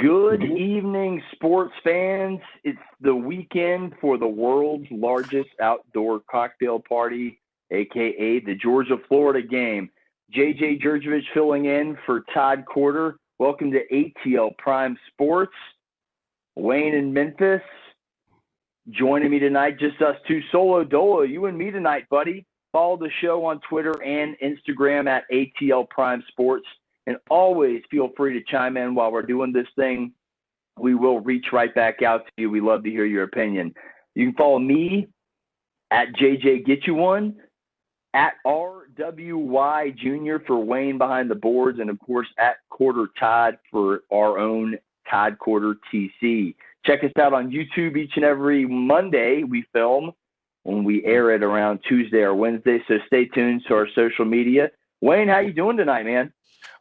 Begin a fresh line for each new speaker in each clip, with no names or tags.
Good evening, sports fans. It's the weekend for the world's largest outdoor cocktail party, a.k.a. the Georgia-Florida game. JJ Jurjevich filling in for Todd Corder. Welcome to ATL Prime Sports. Wayne in Memphis. Joining me tonight, just us two solo dolo. You and me tonight, buddy. Follow the show on Twitter and Instagram at ATL Prime Sports. And always feel free to chime in while we're doing this thing. We will reach right back out to you. We love to hear your opinion. You can follow me at JJ Get You One, at RWY Jr. for Wayne behind the boards, and of course at Corder Todd for our own Todd Corder TC. Check us out on YouTube each and every Monday we film, when we air it around Tuesday or Wednesday. So stay tuned to our social media. Wayne, how you doing tonight, man?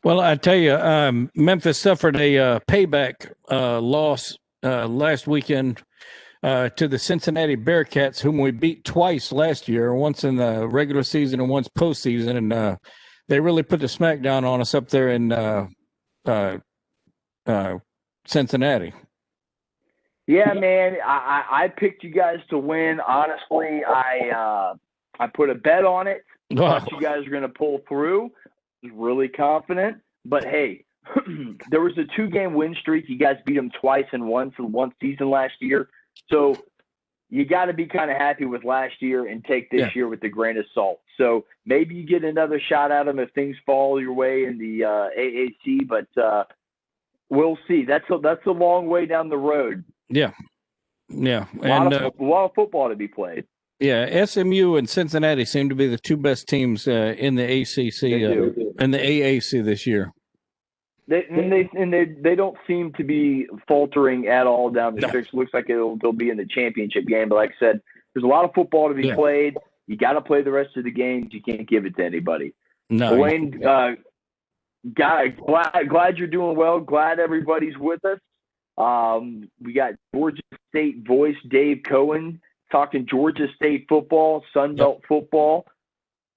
Well, I tell you, Memphis suffered a payback loss last weekend to the Cincinnati Bearcats, whom we beat twice last year, once in the regular season and once postseason. And they really put the smackdown on us up there in Cincinnati.
Yeah, man, I picked you guys to win. Honestly, I put a bet on it. Thought you guys were going to pull through. Was really confident, but hey, there was a 2-game win streak. You guys beat them twice in one season last year, so you got to be kind of happy with last year and take this year with a grain of salt. So maybe you get another shot at them if things fall your way in the AAC, but we'll see. That's a long way down the road.
Yeah, and
a lot of football to be played.
Yeah, SMU and Cincinnati seem to be the two best teams in the ACC and the AAC this year.
They don't seem to be faltering at all down the stretch. Looks like they'll be in the championship game. But like I said, there's a lot of football to be played. You got to play the rest of the games. You can't give it to anybody.
No,
Wayne, glad you're doing well. Glad everybody's with us. We got Georgia State voice Dave Cohen talking Georgia State football, Sun Belt football,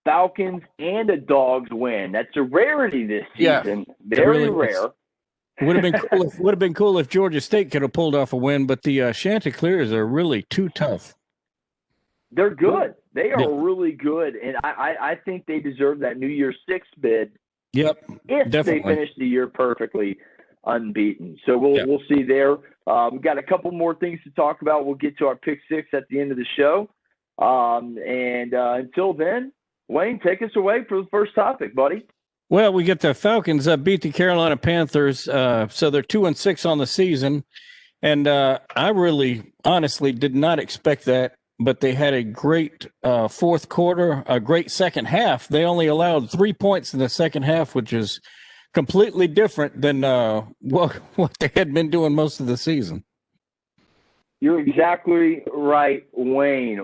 Falcons, and a Dogs win. That's a rarity this season. Very rare.
Would have been cool if Georgia State could have pulled off a win, but the Chanticleers are really too tough.
They're good. They are really good, and I think they deserve that New Year's Six bid.
Yep,
if
definitely.
They finish the year perfectly unbeaten. So we'll see there. We've got a couple more things to talk about. We'll get to our pick six at the end of the show. Until then, Wayne, take us away for the first topic, buddy.
Well, we get the Falcons beat the Carolina Panthers, so they're 2-6 on the season. And I really, honestly, did not expect that. But they had a great fourth quarter, a great second half. They only allowed 3 points in the second half, which is completely different than what they had been doing most of the season.
You're exactly right, Wayne.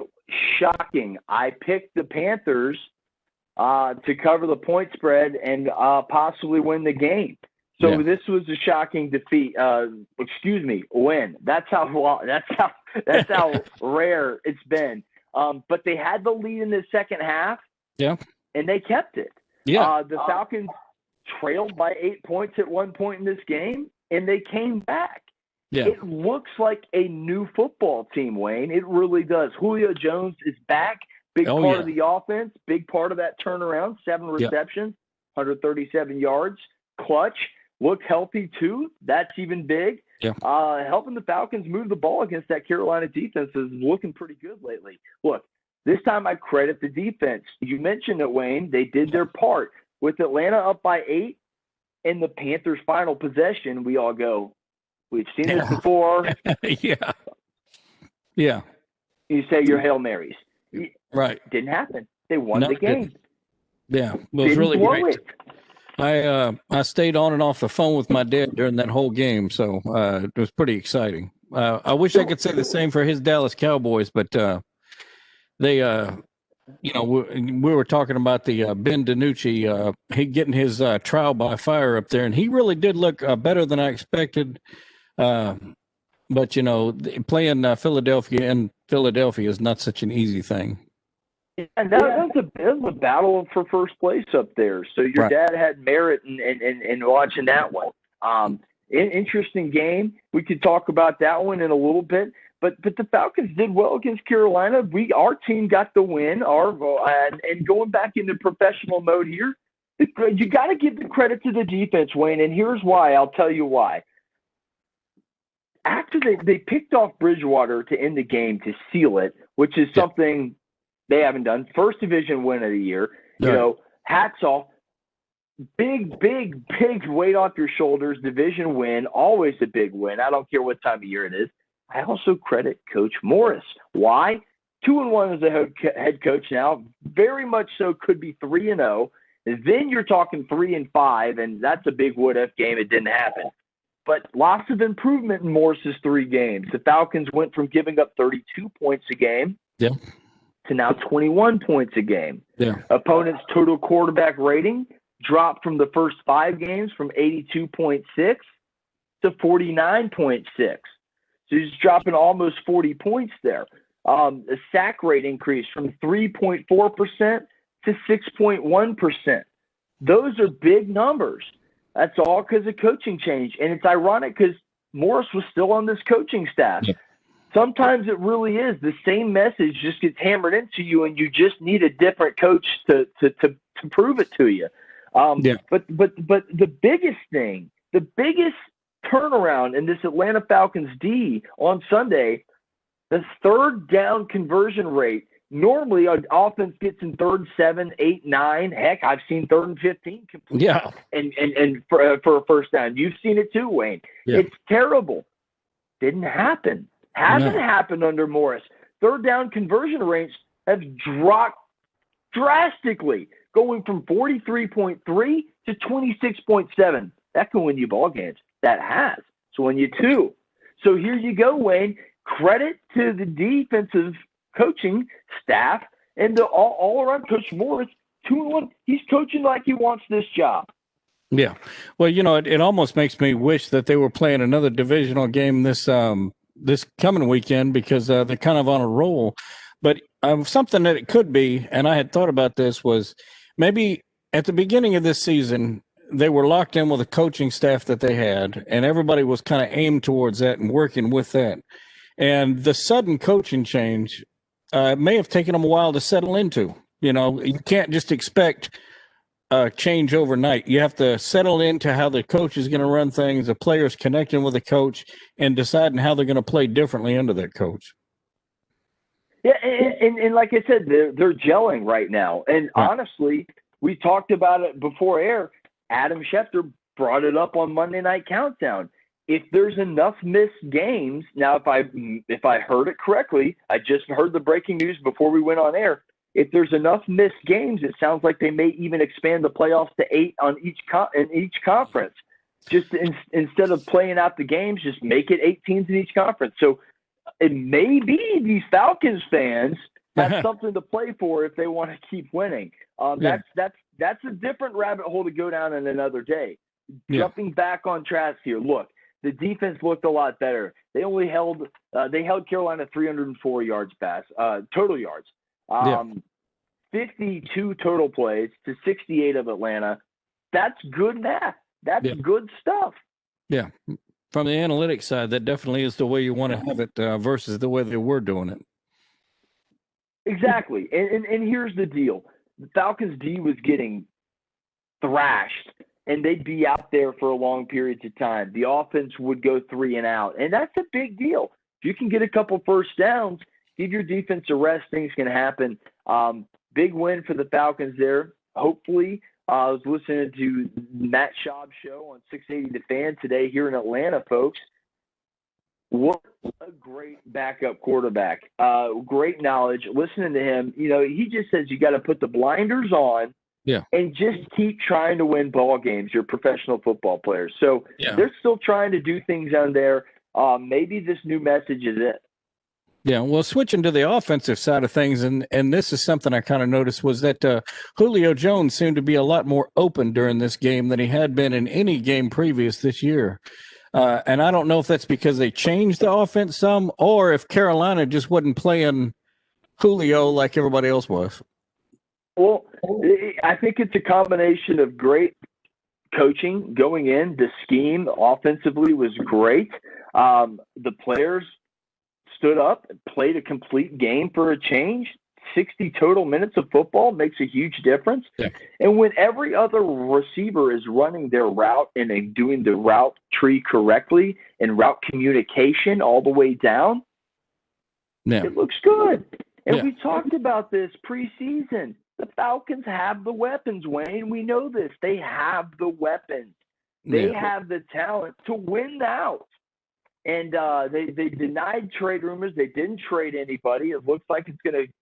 Shocking. I picked the Panthers to cover the point spread and possibly win the game. So this was a shocking defeat. Win. That's how rare it's been. But they had the lead in the second half. Yeah. And they kept it.
Yeah.
The Falcons trailed by 8 points at one point in this game, and they came back. Yeah. It looks like a new football team, Wayne. It really does. Julio Jones is back. Big part of the offense, big part of that turnaround, 7 receptions, 137 yards, clutch. Looked healthy, too. That's even big. Yeah. Helping the Falcons move the ball against that Carolina defense is looking pretty good lately. Look, this time I credit the defense. You mentioned it, Wayne. They did their part. With Atlanta up by 8 in the Panthers' final possession, we all go, we've seen this before.
Yeah.
You say your Hail Marys.
Right.
Didn't happen. They won the game.
Yeah. It was really great. I stayed on and off the phone with my dad during that whole game, so it was pretty exciting. I wish I could say the same for his Dallas Cowboys, but they we were talking about the Ben DiNucci, he getting his trial by fire up there, and he really did look better than I expected. But, playing Philadelphia is not such an easy thing.
And that was a battle for first place up there. So your dad had merit in watching that one. Interesting game. We could talk about that one in a little bit. But the Falcons did well against Carolina. Our team got the win. And going back into professional mode here, you got to give the credit to the defense, Wayne. And here's why. I'll tell you why. After they picked off Bridgewater to end the game to seal it, which is something they haven't done. First division win of the year.
Right.
Hats off. Big weight off your shoulders. Division win. Always a big win. I don't care what time of year it is. I also credit Coach Morris. Why? 2-1 as a head coach now. Very much so could be 3-0. Then you're talking 3-5, and that's a big what-if game. It didn't happen. But lots of improvement in Morris's 3 games. The Falcons went from giving up 32 points a game to now 21 points a game.
Yeah.
Opponents' total quarterback rating dropped from the first 5 games from 82.6 to 49.6. So he's dropping almost 40 points there. The sack rate increased from 3.4% to 6.1%. Those are big numbers. That's all because of coaching change. And it's ironic because Morris was still on this coaching staff. Yeah. Sometimes it really is. The same message just gets hammered into you, and you just need a different coach to prove it to you. But the biggest thing, the biggest turnaround in this Atlanta Falcons D on Sunday, the third down conversion rate. Normally, an offense gets in 3rd, 7, 8, 9. Heck, I've seen 3rd and 15 complete.
Yeah.
And for a first down. You've seen it too, Wayne. Yeah. It's terrible. Didn't happen. Hasn't happened under Morris. 3rd down conversion rates have dropped drastically, going from 43.3 to 26.7. That can win you ball games. That has. So win you 2. So here you go, Wayne. Credit to the defensive coaching staff and the all around Coach Morris. 2-1. He's coaching like he wants this job.
Yeah. Well, it almost makes me wish that they were playing another divisional game this coming weekend because they're kind of on a roll. But something that it could be, and I had thought about this, was maybe at the beginning of this season, they were locked in with a coaching staff that they had, and everybody was kind of aimed towards that and working with that. And the sudden coaching change may have taken them a while to settle into. You can't just expect change overnight. You have to settle into how the coach is going to run things, the players connecting with the coach, and deciding how they're going to play differently under that coach.
Yeah, and like I said, they're gelling right now. And honestly, we talked about it before air. Adam Schefter brought it up on Monday Night Countdown. If there's enough missed games, now if I heard it correctly, I just heard the breaking news before we went on air. If there's enough missed games, it sounds like they may even expand the playoffs to 8 on in each conference. Just instead of playing out the games, just make it 8 teams in each conference. So it may be these Falcons fans have something to play for if they want to keep winning. That's a different rabbit hole to go down in another day. Jumping back on track here, look, the defense looked a lot better. They only held Carolina 304 yards total yards. 52 total plays to 68 of Atlanta. That's good math. That's good stuff.
Yeah. From the analytics side, that definitely is the way you want to have it versus the way they were doing it.
Exactly. And here's the deal. The Falcons D was getting thrashed, and they'd be out there for long periods of time. The offense would go 3 and out, and that's a big deal. If you can get a couple first downs, give your defense a rest, things can happen. Big win for the Falcons there. Hopefully, I was listening to Matt Schaub's show on 680 The Fan today here in Atlanta, folks. What a great backup quarterback. Great knowledge. Listening to him, he just says you got to put the blinders on and just keep trying to win ball games, your professional football players. So they're still trying to do things on there. Maybe this new message is it.
Yeah, well, switching to the offensive side of things, and this is something I kind of noticed, was that Julio Jones seemed to be a lot more open during this game than he had been in any game previous this year. And I don't know if that's because they changed the offense some or if Carolina just wasn't playing Julio like everybody else was.
Well, I think it's a combination of great coaching going in. The scheme offensively was great. The players stood up and played a complete game for a change. 60 total minutes of football makes a huge difference. Yeah. And when every other receiver is running their route and doing the route tree correctly and route communication all the way down, it looks good. And we talked about this preseason. The Falcons have the weapons, Wayne. We know this. They have the weapons. They have the talent to win out. And they denied trade rumors. They didn't trade anybody. It looks like it's going to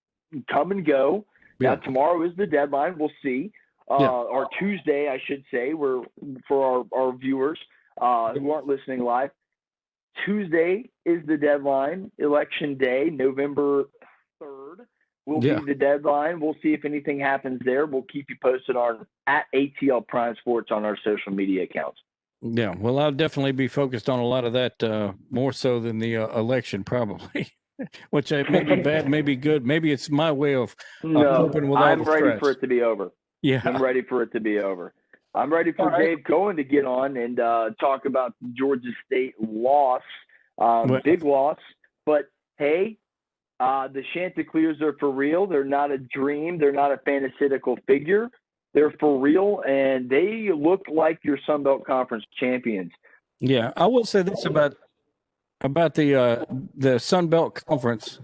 come and go. Now, tomorrow is the deadline. We'll see. Or Tuesday, I should say, for our viewers who aren't listening live. Tuesday is the deadline. Election Day, November 3rd, will be the deadline. We'll see if anything happens there. We'll keep you posted on at ATL Prime Sports on our social media accounts.
Yeah, well, I'll definitely be focused on a lot of that, more so than the election, probably. Which may be bad, maybe good. Maybe it's my way of coping with all the stress.
I'm ready for it to be over.
Yeah.
I'm ready for it to be over. I'm ready for Dave Cohen to get on and talk about the Georgia State loss. Big loss. But, hey, the Chanticleers are for real. They're not a dream. They're not a fantastical figure. They're for real, and they look like your Sun Belt Conference champions.
Yeah, I will say this about the Sun Belt Conference.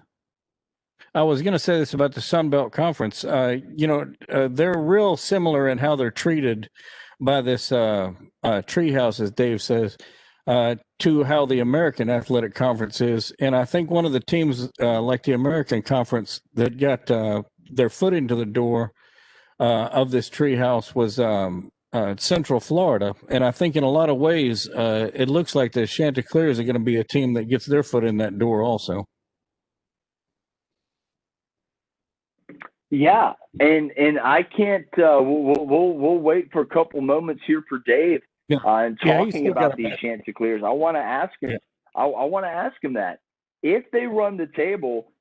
I was going to say this about the Sun Belt Conference. They're real similar in how they're treated by this treehouse, as Dave says, to how the American Athletic Conference is. And I think one of the teams like the American Conference that got their foot into the door of this treehouse was Central Florida. And I think in a lot of ways, it looks like the Chanticleers are going to be a team that gets their foot in that door also.
Yeah, and I can't. We'll wait for a couple moments here for Dave and talking about these Chanticleers. I want to ask him. Yeah. I want to ask him that if they run the table,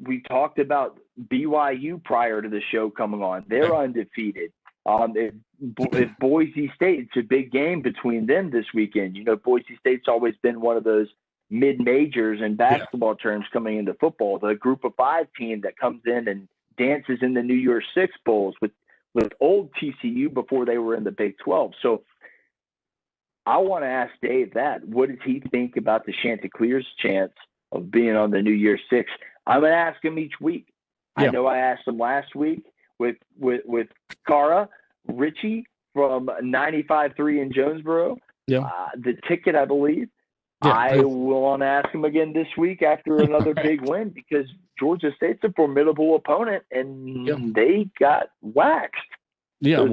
we talked about BYU prior to the show coming on. They're undefeated. If Boise State, it's a big game between them this weekend. Boise State's always been one of those mid-majors in basketball terms coming into football. The group of 5 team that comes in and dances in the New Year's Six Bowls with old TCU before they were in the Big 12. So I want to ask Dave that. What does he think about the Chanticleers' chance of being on the New Year's Six? I'm going to ask him each week. Yeah. I know I asked him last week with Cara Richie from 95.3 in Jonesboro. Yeah. The ticket, I believe. Yeah. I will want to ask him again this week after another big win because Georgia State's a formidable opponent, and they got waxed.
Yeah,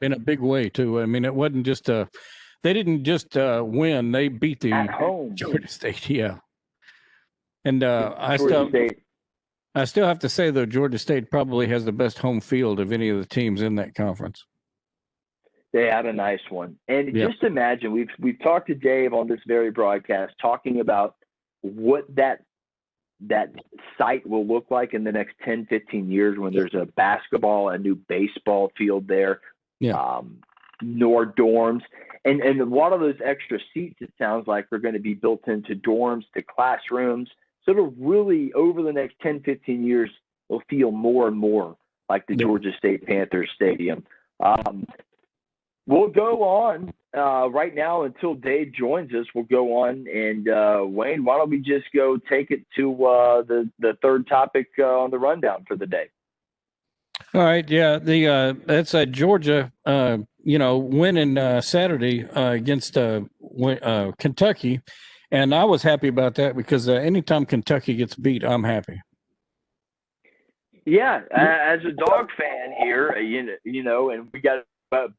in a big way, too. I mean, it wasn't just they didn't just win. They beat the
at home.
Georgia State, And I still have to say, though, Georgia State probably has the best home field of any of the teams in that conference.
They had a nice one. And just imagine, we've talked to Dave on this very broadcast talking about what that site will look like in the next 10, 15 years when there's a basketball, a new baseball field there, more dorms. And a lot of those extra seats, it sounds like, are going to be built into dorms, to classrooms. So it'll really, over the next 10, 15 years, will feel more and more like the Georgia State Panthers Stadium. We'll go on right now until Dave joins us. We'll go on. And, Wayne, why don't we just go take it to the third topic on the rundown for the day?
All right. Yeah. That's Georgia, winning Saturday against Kentucky. And I was happy about that because anytime Kentucky gets beat, I'm happy.
Yeah. As a dog fan here, and we got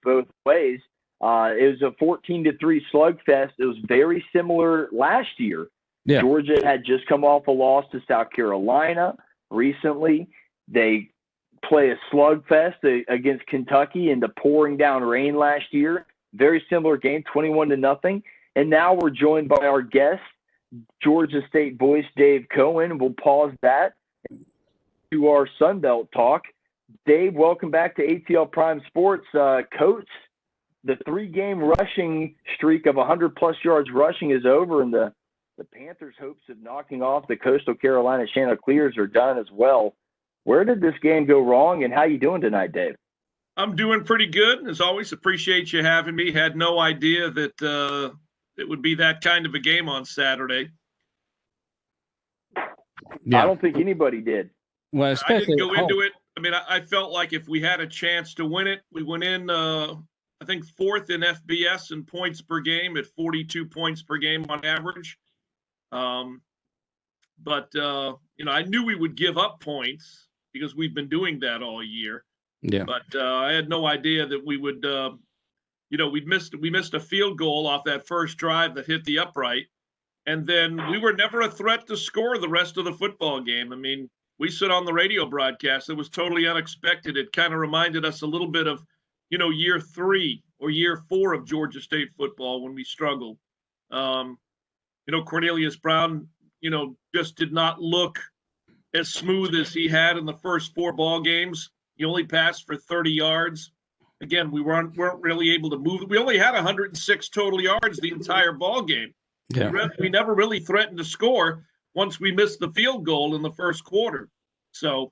both ways. It was a 14-3 slugfest. It was very similar last year. Yeah. Georgia had just come off a loss to South Carolina recently. They play a slugfest against Kentucky in the pouring down rain last year. Very similar game, 21-0. And now we're joined by our guest, Georgia State voice Dave Cohen. We'll pause that to our Sun Belt talk. Dave, welcome back to ATL Prime Sports. Coach, the 3-game rushing streak of 100-plus yards rushing is over, and the Panthers' hopes of knocking off the Coastal Carolina Chanticleers are done as well. Where did this game go wrong, and how you doing tonight, Dave?
I'm doing pretty good. As always, appreciate you having me. Had no idea that it would be that kind of a game on Saturday.
Yeah. I don't think anybody did.
Well,
I didn't go into it. I mean, I felt like if we had a chance to win it, we went in, I think, 4th in FBS in points per game at 42 points per game on average. But I knew we would give up points because we've been doing that all year.
Yeah.
But I had no idea that we would, we missed a field goal off that first drive that hit the upright. And then we were never a threat to score the rest of the football game. I mean, we sit on the radio broadcast. It was totally unexpected. It kind of reminded us a little bit of, year 3 or year 4 of Georgia State football when we struggled. Cornelius Brown, just did not look as smooth as he had in the first 4 ball games. He only passed for 30 yards. Again, we weren't really able to move. We only had 106 total yards the entire ball game.
Yeah.
We never really threatened to score once we missed the field goal in the first quarter. So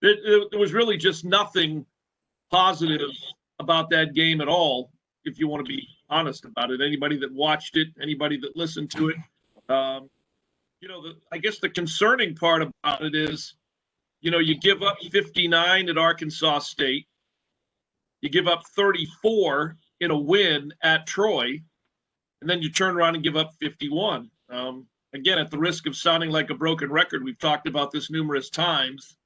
there was really just nothing positive about that game at all, if you want to be honest about it. Anybody that watched it, anybody that listened to it, I guess the concerning part about it is, you give up 59 at Arkansas State. You give up 34 in a win at Troy, and then you turn around and give up 51. Again, at the risk of sounding like a broken record, we've talked about this numerous times.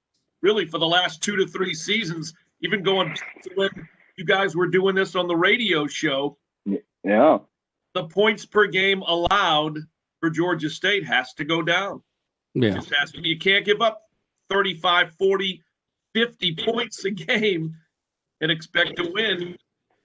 Really, for the last 2 to 3 seasons, even going to when you guys were doing this on the radio show,
yeah,
the points per game allowed for Georgia State has to go down.
Yeah.
It just has to be. You can't give up 35, 40, 50 points a game and expect to win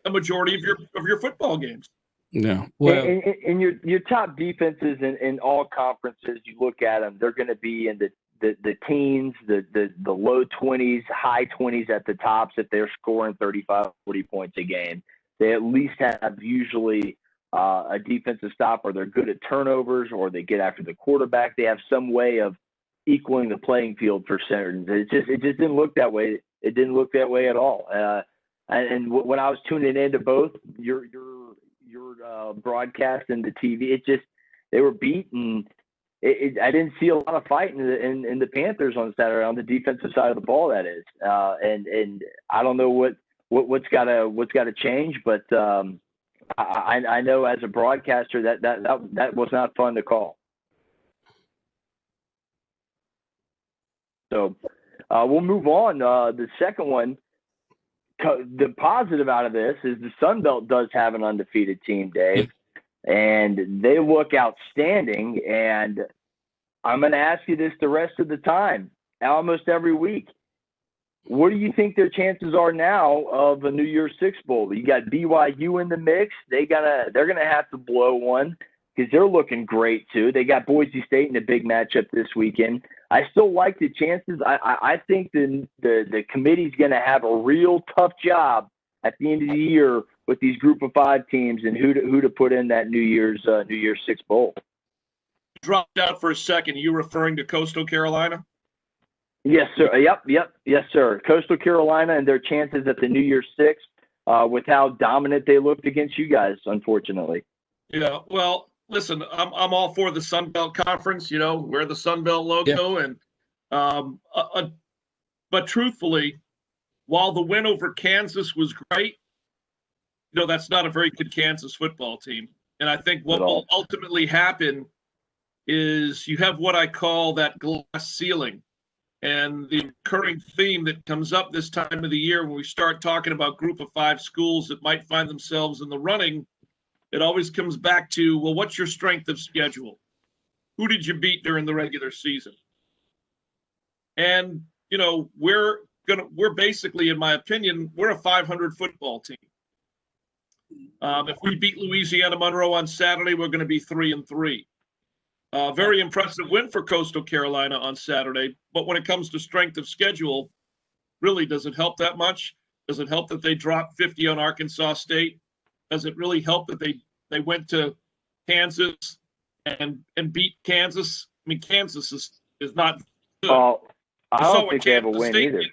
a majority of your football games.
No. Well,
and your top defenses in all conferences, you look at them, they're going to be in the teens, the low 20s, high 20s at the tops if they're scoring 35, 40 points a game. They at least have usually a defensive stop, or they're good at turnovers, or they get after the quarterback. They have some way of equaling the playing field for certain. It just didn't look that way. It didn't look that way at all. And when I was tuning into both your broadcast and the TV, they were beaten. I didn't see a lot of fight in the Panthers on Saturday on the defensive side of the ball. That is, and I don't know what's got to change, but I know as a broadcaster that was not fun to call. So we'll move on. The second one. The positive out of this is the Sun Belt does have an undefeated team, Dave, and they look outstanding. And I'm going to ask you this the rest of the time, almost every week. What do you think their chances are now of a New Year's Six Bowl? You got BYU in the mix. They're gonna have to blow one because they're looking great too. They got Boise State in a big matchup this weekend. I still like the chances. I think the committee's going to have a real tough job at the end of the year with these Group of 5 teams and who to put in that New Year's Six Bowl.
Dropped out for a second. Are you referring to Coastal Carolina?
Yes, sir. Yep. Yes, sir. Coastal Carolina and their chances at the New Year's Six with how dominant they looked against you guys, unfortunately.
Yeah. Well, listen, I'm all for the Sun Belt Conference. Wear the Sun Belt logo,
yeah.
And but truthfully, while the win over Kansas was great, that's not a very good Kansas football team. And I think what will ultimately happen is you have what I call that glass ceiling, and the recurring theme that comes up this time of the year when we start talking about Group of 5 schools that might find themselves in the running. It always comes back to, well, what's your strength of schedule? Who did you beat during the regular season? And, we're basically, in my opinion, we're a 500 football team. If we beat Louisiana Monroe on Saturday, we're going to be 3-3. Very impressive win for Coastal Carolina on Saturday. But when it comes to strength of schedule, really, does it help that much? Does it help that they dropped 50 on Arkansas State? Does it really help that they went to Kansas and beat Kansas? I mean, Kansas is not good.
I don't think they have a win either.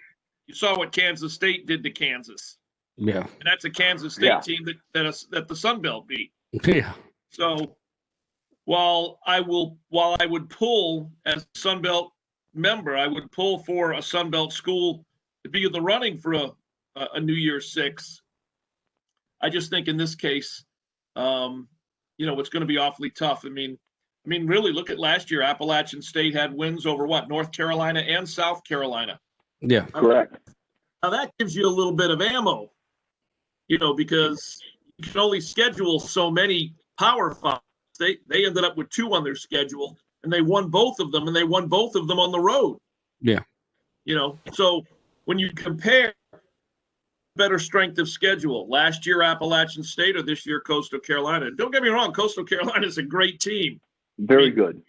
You saw what Kansas State did to Kansas.
Yeah.
And that's a Kansas State team that the Sun Belt beat.
Yeah.
So while I would pull as a Sun Belt member, I would pull for a Sun Belt school to be in the running for a New Year's Six. I just think in this case, it's going to be awfully tough. I mean, really look at last year. Appalachian State had wins over North Carolina and South Carolina.
Yeah,
correct.
Now that gives you a little bit of ammo, because you can only schedule so many Power Fives. They ended up with 2 on their schedule, and they won both of them, and they won both of them on the road.
Yeah.
So when you compare better strength of schedule, last year Appalachian State or this year Coastal Carolina. Don't get me wrong, Coastal Carolina is a great team.
Very good.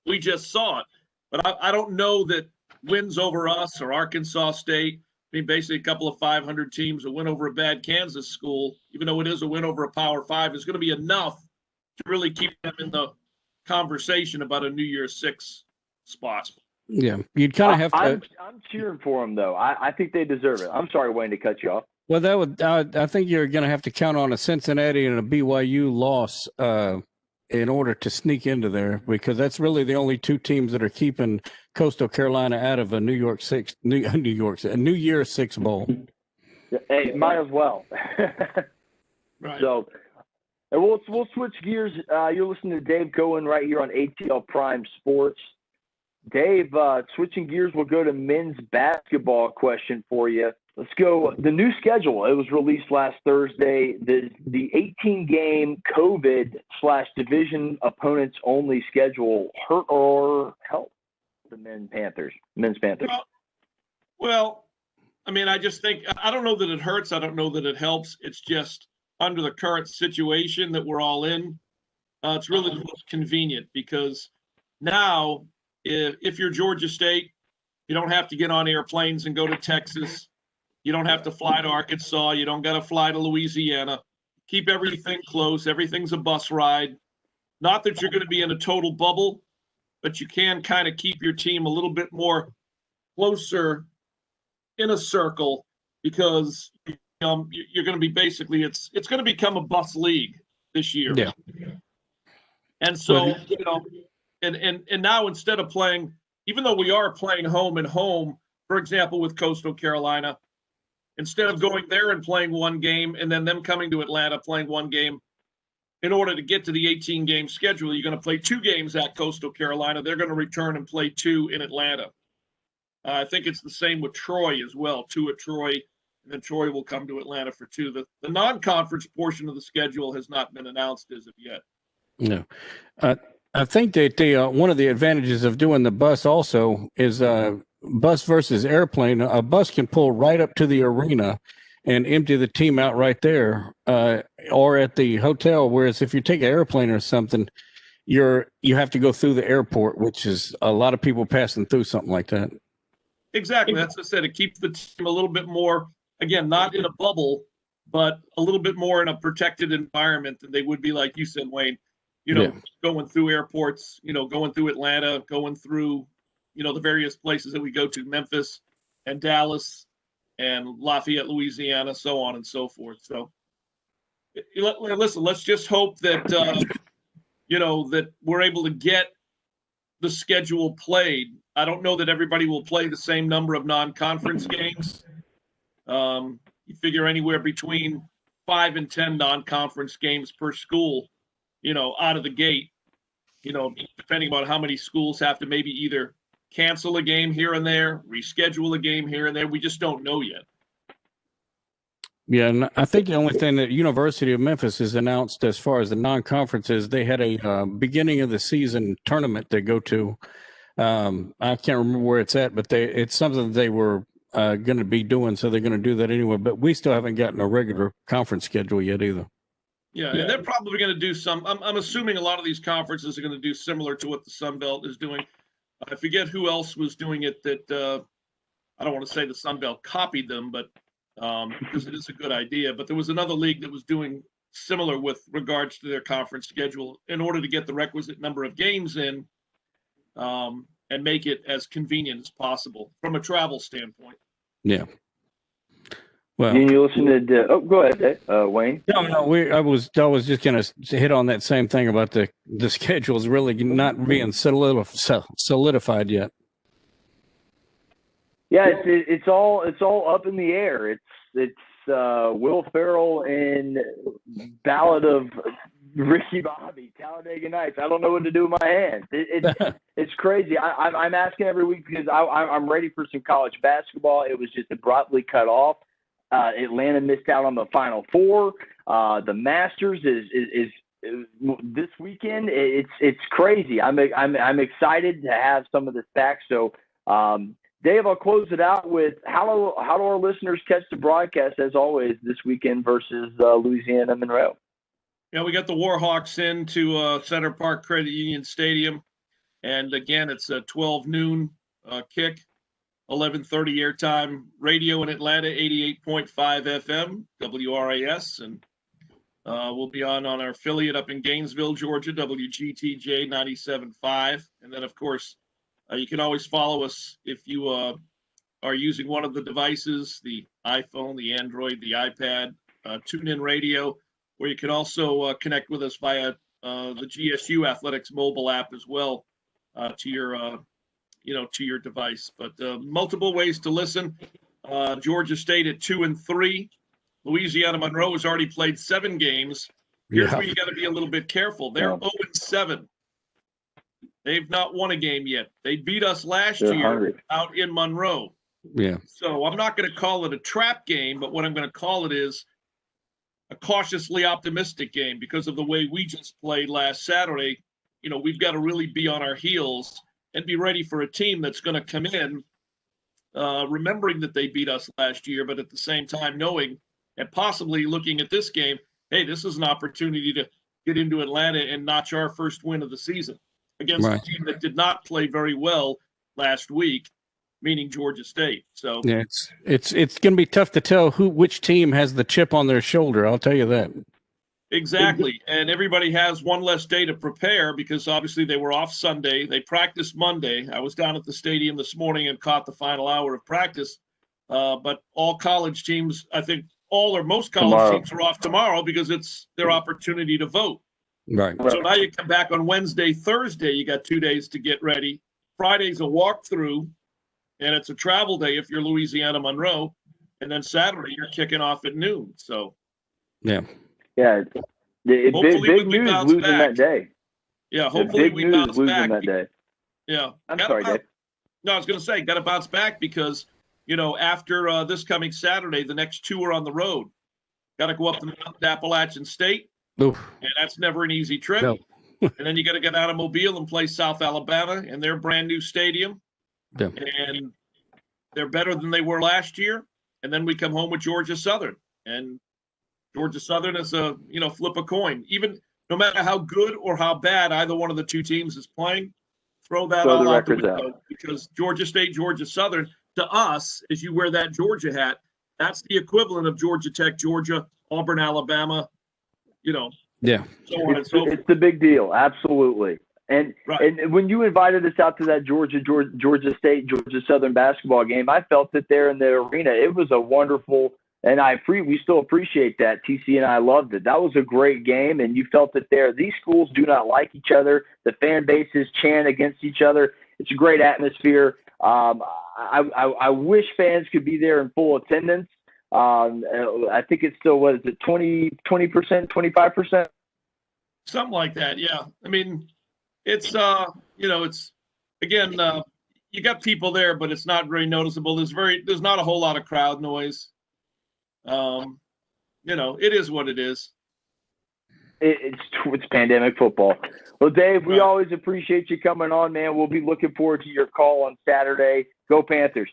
We just saw it. But I don't know that wins over us or Arkansas State, basically a couple of 500 teams, a win over a bad Kansas school, even though it is a win over a Power 5, is going to be enough to really keep them in the conversation about a New Year's Six spot.
Yeah, you'd kind of have to.
I'm cheering for them, though. I think they deserve it. I'm sorry, Wayne, to cut you off.
Well, that would. I think you're going to have to count on a Cincinnati and a BYU loss in order to sneak into there, because that's really the only 2 teams that are keeping Coastal Carolina out of a New Year's Six bowl.
Hey, might as well.
Right.
So, and we'll switch gears. You're listening to Dave Cohen right here on ATL Prime Sports. Dave, switching gears, we'll go to men's basketball question for you. Let's go. The new schedule, it was released last Thursday. The 18-game COVID/division opponents only schedule hurt or help the men's Panthers?
Well, I just think, I don't know that it hurts. I don't know that it helps. It's just under the current situation that we're all in, it's really the most convenient, because now if you're Georgia State, you don't have to get on airplanes and go to Texas. You don't have to fly to Arkansas. You don't got to fly to Louisiana. Keep everything close. Everything's a bus ride. Not that you're going to be in a total bubble, but you can kind of keep your team a little bit more closer in a circle, because you're going to be basically, it's going to become a bus league this year.
Yeah.
And so, and now instead of playing, even though we are playing home and home, for example, with Coastal Carolina, instead of going there and playing one game and then them coming to Atlanta playing one game, in order to get to the 18-game schedule, you're going to play 2 games at Coastal Carolina. They're going to return and play 2 in Atlanta. I think it's the same with Troy as well, 2 at Troy, and then Troy will come to Atlanta for 2. The non-conference portion of the schedule has not been announced as of yet.
No. I think that one of the advantages of doing the bus also is bus versus airplane. A bus can pull right up to the arena and empty the team out right there, or at the hotel. Whereas if you take an airplane or something, you have to go through the airport, which is a lot of people passing through something like that.
Exactly. That's what I said. It keeps the team a little bit more, again, not in a bubble, but a little bit more in a protected environment than they would be, like you said, Wayne. Going through airports, going through Atlanta, going through, the various places that we go to, Memphis and Dallas and Lafayette, Louisiana, so on and so forth. So, listen, let's just hope that, that we're able to get the schedule played. I don't know that everybody will play the same number of non-conference games. You figure anywhere between 5 and 10 non-conference games per school, out of the gate, depending on how many schools have to maybe either cancel a game here and there, reschedule a game here and there. We just don't know yet.
Yeah, and I think the only thing that University of Memphis has announced as far as the non-conferences, they had a beginning of the season tournament they go to. I can't remember where it's at, but it's something they were going to be doing, so they're going to do that anyway. But we still haven't gotten a regular conference schedule yet either.
Yeah, and they're probably going to do some. I'm assuming a lot of these conferences are going to do similar to what the Sun Belt is doing. I forget who else was doing it that I don't want to say the Sun Belt copied them, but because it is a good idea. But there was another league that was doing similar with regards to their conference schedule in order to get the requisite number of games in and make it as convenient as possible from a travel standpoint.
Yeah. Well,
you listen to? Go ahead, Wayne.
No. I was just going to hit on that same thing about the schedules really not being solidified yet.
Yeah, it's all up in the air. It's Will Ferrell and Ballad of Ricky Bobby, Talladega Nights. I don't know what to do with my hands. It's crazy. I'm asking every week because I'm ready for some college basketball. It was just abruptly cut off. Atlanta missed out on the Final Four. The Masters is this weekend. It's crazy. I'm excited to have some of this back. So, Dave, I'll close it out with how do our listeners catch the broadcast as always this weekend versus Louisiana Monroe?
Yeah, we got the Warhawks into Center Park Credit Union Stadium, and again, it's a 12 noon kick. 11:30 airtime, radio in Atlanta, 88.5 FM, WRAS, and we'll be on our affiliate up in Gainesville, Georgia, WGTJ 97.5. And then, of course, you can always follow us if you are using one of the devices, the iPhone, the Android, the iPad, TuneIn Radio, where you can also connect with us via the GSU Athletics mobile app as well to your device. But multiple ways to listen. Georgia State at 2-3. Louisiana Monroe has already played 7 games. Here's where you got to be a little bit careful. They're 0-7. They've not won a game yet. They beat us last year out in Monroe.
Yeah. So
I'm not going to call it a trap game, but what I'm going to call it is a cautiously optimistic game because of the way we just played last Saturday. We've got to really be on our heels and be ready for a team that's going to come in, remembering that they beat us last year, but at the same time knowing and possibly looking at this game, hey, this is an opportunity to get into Atlanta and notch our first win of the season against a team that did not play very well last week, meaning Georgia State. So
yeah, it's going to be tough to tell which team has the chip on their shoulder. I'll tell you that.
Exactly. And everybody has one less day to prepare because obviously they were off Sunday. They practiced Monday. I was down at the stadium this morning and caught the final hour of practice. But all college teams, I think all or most college teams are off tomorrow because it's their opportunity to vote.
Right.
So now you come back on Wednesday, Thursday, you got 2 days to get ready. Friday's a walkthrough, and it's a travel day if you're Louisiana Monroe. And then Saturday, you're kicking off at noon. So,
yeah.
Yeah, big news losing that day.
Yeah, hopefully we bounce back.
That day.
Yeah.
I'm sorry, Dave.
No, I was going to say, got to bounce back because, after this coming Saturday, the next 2 are on the road. Got to go up to Appalachian State, and that's never an easy trip.
No.
And then you got to get out of Mobile and play South Alabama in their brand new stadium.
Yeah.
And they're better than they were last year. And then we come home with Georgia Southern. And Georgia Southern is a, flip a coin. Even no matter how good or how bad either one of the two teams is playing, throw that all out the window because Georgia State, Georgia Southern, to us, as you wear that Georgia hat, that's the equivalent of Georgia Tech, Georgia, Auburn, Alabama,
Yeah.
So on and so forth.
It's the big deal. Absolutely. And when you invited us out to that Georgia State, Georgia Southern basketball game, I felt that there in the arena, it was a wonderful. And we still appreciate that. TC and I loved it. That was a great game, and you felt it there. These schools do not like each other. The fan bases chant against each other. It's a great atmosphere. I wish fans could be there in full attendance. I think it's still, 20%, 25%?
Something like that, yeah. I mean, it's, it's, again, you got people there, but it's not very noticeable. There's not a whole lot of crowd noise. It is what it is.
It's pandemic football. Well, Dave, we always appreciate you coming on, man. We'll be looking forward to your call on Saturday. Go Panthers.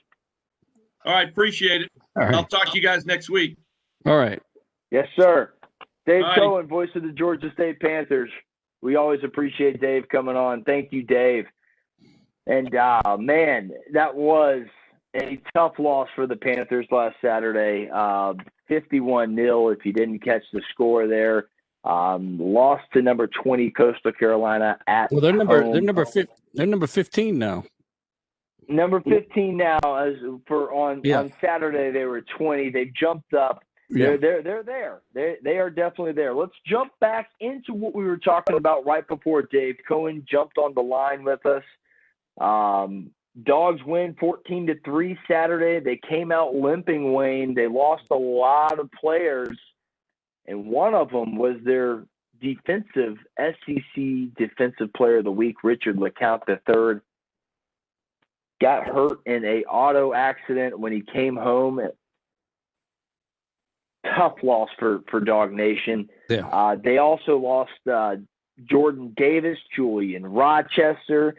All right. Appreciate it.
Right.
I'll talk to you guys next week.
All right.
Yes, sir. Dave Cohen, voice of the Georgia State Panthers. We always appreciate Dave coming on. Thank you, Dave. And, man, that was A tough loss for the Panthers last Saturday, 51-0 if you didn't catch the score there. Lost to number 20 Coastal Carolina at
Well, they're
home.
They're number 15 now.
Number 15 now. On Saturday they were 20. They've jumped up. They're there. They are definitely there. Let's jump back into what we were talking about right before Dave Cohen jumped on the line with us. Dogs win 14-3 Saturday. They came out limping, Wayne. They lost a lot of players, and one of them was their defensive SEC Defensive Player of the Week, Richard LeCount III. Got hurt in a auto accident when he came home. Tough loss for Dog Nation.
Yeah.
They also lost Jordan Davis, Julian Rochester,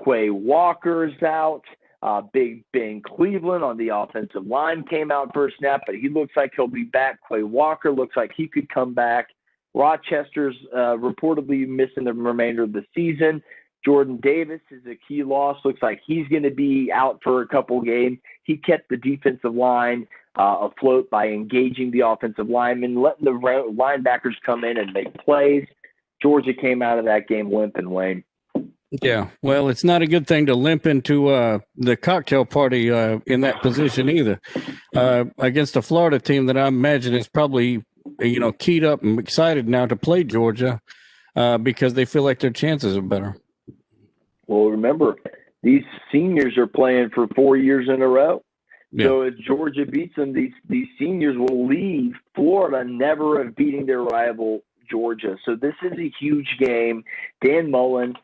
Quay Walker's out. Big Ben Cleveland on the offensive line came out for a snap, but he looks like he'll be back. Quay Walker looks like he could come back. Rochester's reportedly missing the remainder of the season. Jordan Davis is a key loss. Looks like he's going to be out for a couple games. He kept the defensive line afloat by engaging the offensive linemen, letting the linebackers come in and make plays. Georgia came out of that game limping, Wayne.
Yeah, well, it's not a good thing to limp into the cocktail party in that position either. Against a Florida team that I imagine is probably, keyed up and excited now to play Georgia because they feel like their chances are better.
Well, remember, these seniors are playing for 4 years in a row. Yeah. So if Georgia beats them, these seniors will leave Florida never have beating their rival Georgia. So this is a huge game. Dan Mullen,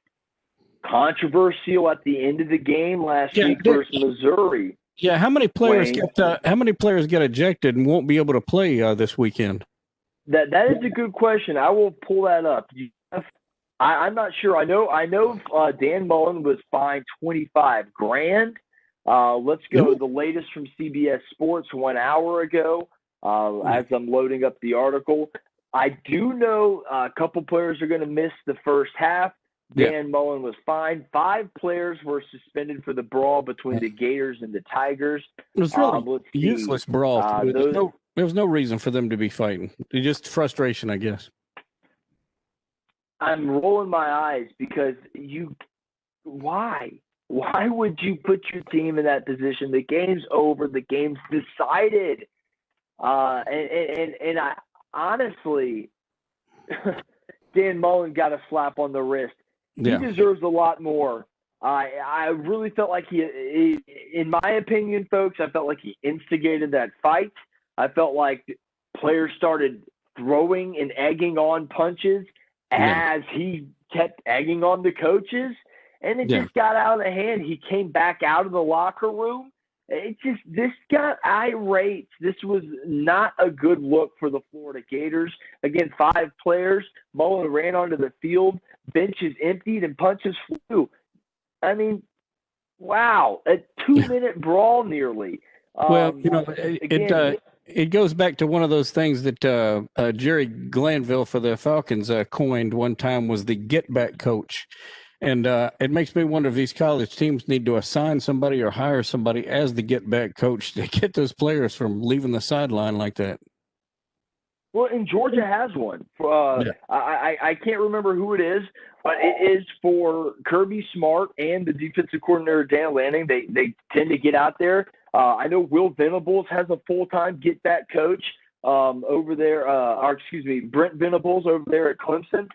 controversial at the end of the game last week versus Missouri.
Yeah, how many players get ejected and won't be able to play this weekend?
That is a good question. I will pull that up. I'm not sure. I know. Dan Mullen was fined $25,000. Let's go. The latest from CBS Sports 1 hour ago. As I'm loading up the article, I do know a couple players are going to miss the first half. Dan Mullen was fined. 5 players were suspended for the brawl between the Gators and the Tigers.
It was really useless brawl. There was no reason for them to be fighting. It's just frustration, I guess.
I'm rolling my eyes because why? Why would you put your team in that position? The game's over. The game's decided. And I honestly, Dan Mullen got a slap on the wrist. He deserves a lot more. I really felt like he, in my opinion, folks, I felt like he instigated that fight. I felt like players started throwing and egging on punches as he kept egging on the coaches, and it just got out of hand. He came back out of the locker room. This got irate. This was not a good look for the Florida Gators. Again, 5 players. Mullen ran onto the field. Benches emptied and punches flew. I mean, wow. A 2-minute brawl nearly.
It goes back to one of those things that Jerry Glanville for the Falcons coined one time was the get-back coach. And it makes me wonder if these college teams need to assign somebody or hire somebody as the get-back coach to get those players from leaving the sideline like that.
Well, and Georgia has one. I can't remember who it is, but it is for Kirby Smart and the defensive coordinator, Dan Lanning. They tend to get out there. I know Will Venables has a full-time get-back coach over there. Brent Venables over there at Clemson.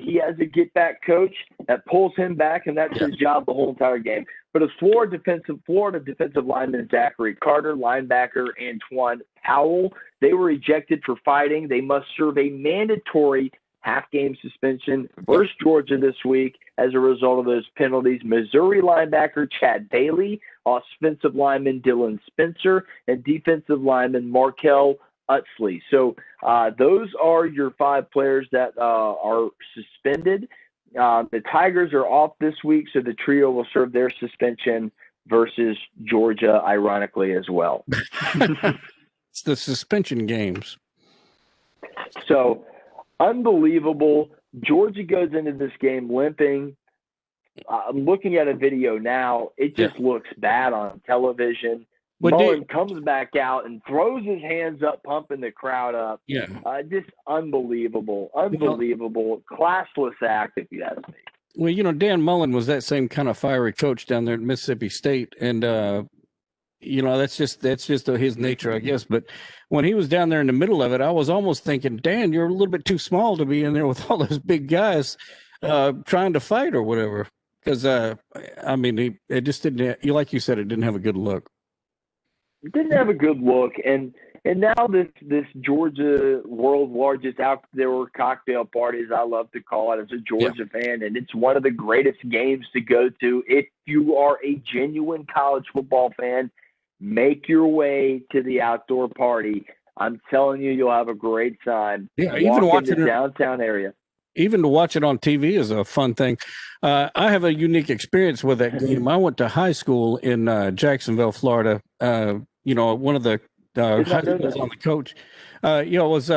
He has a get-back coach that pulls him back, and that's his job the whole entire game. But a Florida defensive lineman, Zachary Carter, linebacker Antoine Powell, they were ejected for fighting. They must serve a mandatory half-game suspension versus Georgia this week as a result of those penalties. Missouri linebacker Chad Bailey, offensive lineman Dylan Spencer, and defensive lineman Markel Utley. So those are your 5 players that are suspended. The Tigers are off this week, so the trio will serve their suspension versus Georgia, ironically, as well.
It's the suspension games.
So, unbelievable. Georgia goes into this game limping. I'm looking at a video now. It just looks bad on television. Mullen comes back out and throws his hands up, pumping the crowd up.
Yeah.
Just unbelievable. Classless act, if you ask me.
Well, Dan Mullen was that same kind of fiery coach down there at Mississippi State. And, that's just his nature, I guess. But when he was down there in the middle of it, I was almost thinking, Dan, you're a little bit too small to be in there with all those big guys trying to fight or whatever. Because, it just didn't, like you said, it didn't have a good look.
It didn't have a good look. And now this Georgia world's largest outdoor cocktail party, as I love to call it, as a Georgia fan, and it's one of the greatest games to go to. If you are a genuine college football fan, make your way to the outdoor party. I'm telling you, you'll have a great time.
Yeah, even watching
the downtown area.
Even to watch it on TV is a fun thing. I have a unique experience with that game. I went to high school in Jacksonville, Florida. One of the high schools on the coach. It was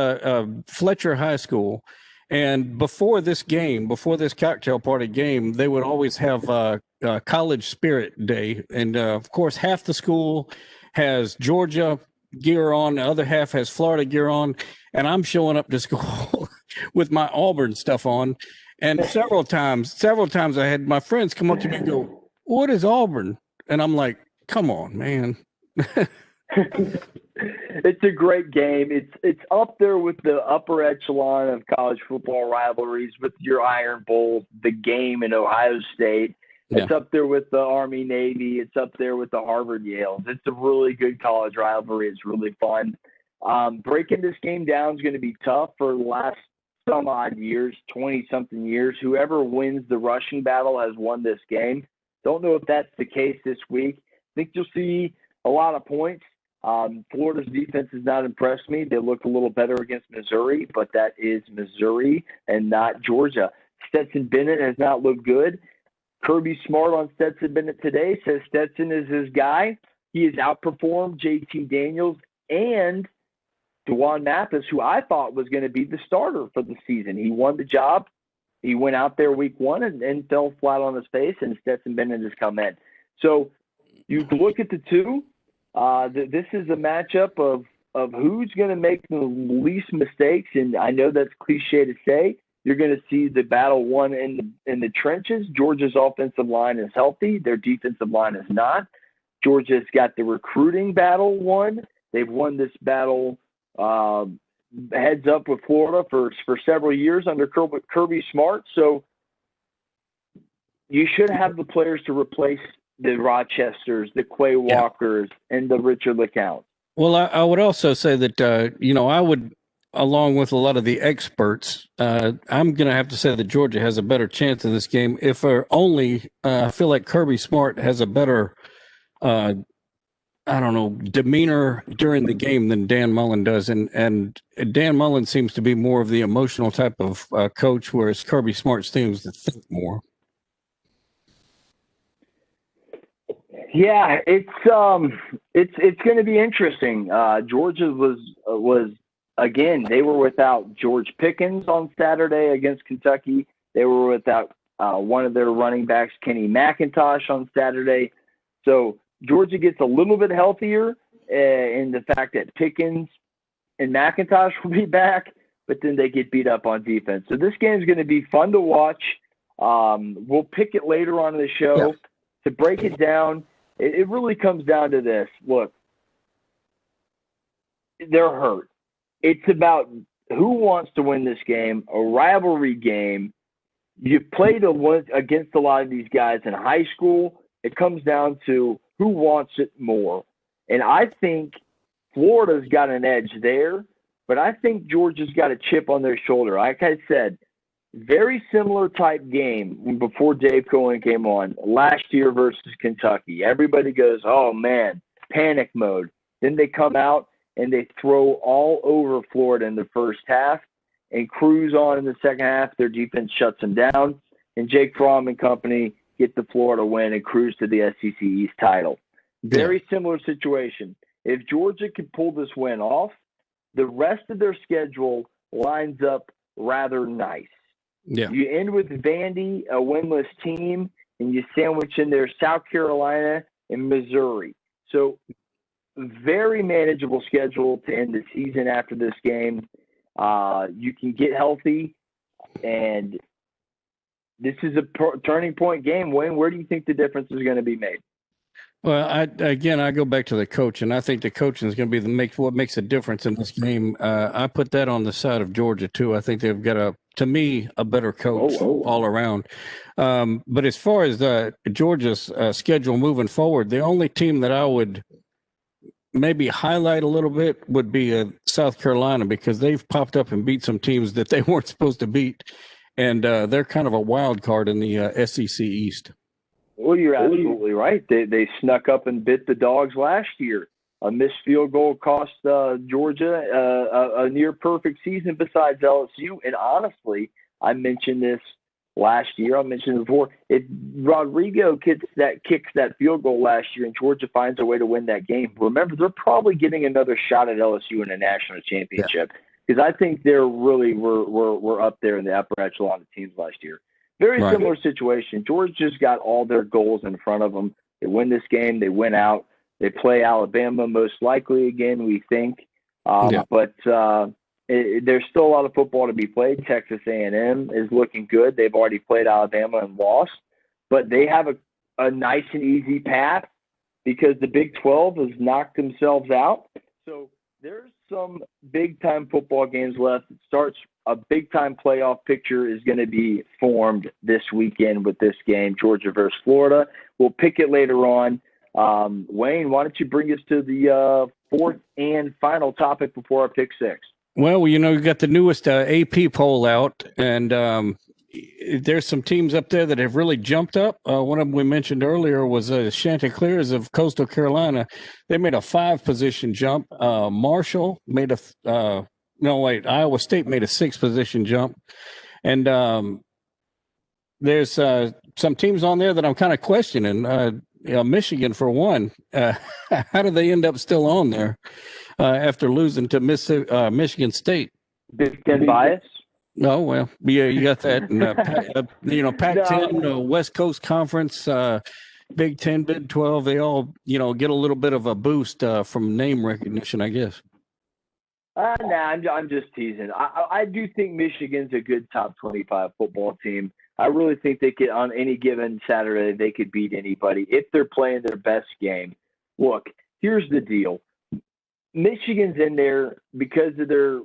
Fletcher High School. And before this cocktail party game, they would always have College Spirit Day. And, of course, half the school has Georgia gear on. The other half has Florida gear on. And I'm showing up to school with my Auburn stuff on. And several times I had my friends come up to me and go, "What is Auburn?" And I'm like, "Come on, man."
It's a great game. It's up there with the upper echelon of college football rivalries with your Iron Bowl, the game in Ohio State. It's up there with the Army Navy. It's up there with the Harvard Yales. It's a really good college rivalry. It's really fun. Breaking this game down is going to be tough for the last some odd years, 20-something years. Whoever wins the rushing battle has won this game. Don't know if that's the case this week. I think you'll see a lot of points. Florida's defense has not impressed me. They look a little better against Missouri, but that is Missouri and not Georgia. Stetson Bennett has not looked good. Kirby Smart on Stetson Bennett today says Stetson is his guy. He has outperformed JT Daniels and Dwan Mathis, who I thought was going to be the starter for the season. He won the job. He went out there week one and fell flat on his face, and Stetson Bennett has come in. So you look at the two. This is a matchup of who's going to make the least mistakes, and I know that's cliche to say. You're going to see the battle won in the trenches. Georgia's offensive line is healthy. Their defensive line is not. Georgia's got the recruiting battle won. They've won this battle heads up with Florida for several years under Kirby Smart. So you should have the players to replace the Rochesters, the Quay Walkers, and the Richard LeCounts.
Well, I would also say that, I would, along with a lot of the experts, I'm going to have to say that Georgia has a better chance in this game if I feel like Kirby Smart has a better, demeanor during the game than Dan Mullen does. And Dan Mullen seems to be more of the emotional type of coach, whereas Kirby Smart seems to think more.
Yeah, it's going to be interesting. Georgia was again, they were without George Pickens on Saturday against Kentucky. They were without one of their running backs, Kenny McIntosh, on Saturday. So Georgia gets a little bit healthier in the fact that Pickens and McIntosh will be back, but then they get beat up on defense. So this game is going to be fun to watch. We'll pick it later on in the show.
Yeah.
To break it down, it really comes down to this. Look, they're hurt. It's about who wants to win this game, a rivalry game. You've played against a lot of these guys in high school. It comes down to who wants it more. And I think Florida's got an edge there, but I think Georgia's got a chip on their shoulder. Like I said, very similar type game before Dave Cohen came on last year versus Kentucky. Everybody goes, "Oh, man, panic mode." Then they come out and they throw all over Florida in the first half and cruise on in the second half. Their defense shuts them down, and Jake Fromm and company get the Florida win and cruise to the SEC East title. Very similar situation. If Georgia can pull this win off, the rest of their schedule lines up rather nice.
Yeah.
You end with Vandy, a winless team. and you sandwich in there South Carolina and Missouri. So very manageable schedule to end the season after this game. You can get healthy, and this is a turning point game. Wayne, where do you think the difference is going to be made?
Well, I go back to the coach, and I think the coaching is going to be what makes a difference in this game. I put that on the side of Georgia too. I think they've got a better coach all around. But as far as Georgia's schedule moving forward, the only team that I would maybe highlight a little bit would be South Carolina, because they've popped up and beat some teams that they weren't supposed to beat, and they're kind of a wild card in the SEC East.
Well, you're absolutely right. They snuck up and bit the dogs last year. A missed field goal cost Georgia a near perfect season besides LSU. And honestly, I mentioned this last year. I mentioned it before. If Rodrigo kicks that field goal last year and Georgia finds a way to win that game, remember, they're probably getting another shot at LSU in a national championship, because I think they're really were up there in the upper echelon of teams last year. Very similar situation. Georgia's got all their goals in front of them. They win this game. They win out. They play Alabama most likely again, we think. But there's still a lot of football to be played. Texas A&M is looking good. They've already played Alabama and lost. But they have a nice and easy path because the Big 12 has knocked themselves out. So there's some big-time football games left. It starts a big-time playoff picture is going to be formed this weekend with this game, Georgia versus Florida. We'll pick it later on. Wayne, why don't you bring us to the fourth and final topic before our pick six?
Well, you got the newest AP poll out, and there's some teams up there that have really jumped up. One of them we mentioned earlier was Chanticleers of Coastal Carolina. They made a 5-position jump. Marshall made Iowa State made a 6-position jump. And there's some teams on there that I'm kind of questioning. Michigan, for one. How did they end up still on there after losing to Michigan State?
Big Ten bias?
Oh, well, yeah, you got that. And, Pac-10, West Coast Conference, Big Ten, Big 12, they all, get a little bit of a boost from name recognition, I guess.
I'm just teasing. I do think Michigan's a good top 25 football team. I really think they could, on any given Saturday, they could beat anybody if they're playing their best game. Look, here's the deal. Michigan's in there because of their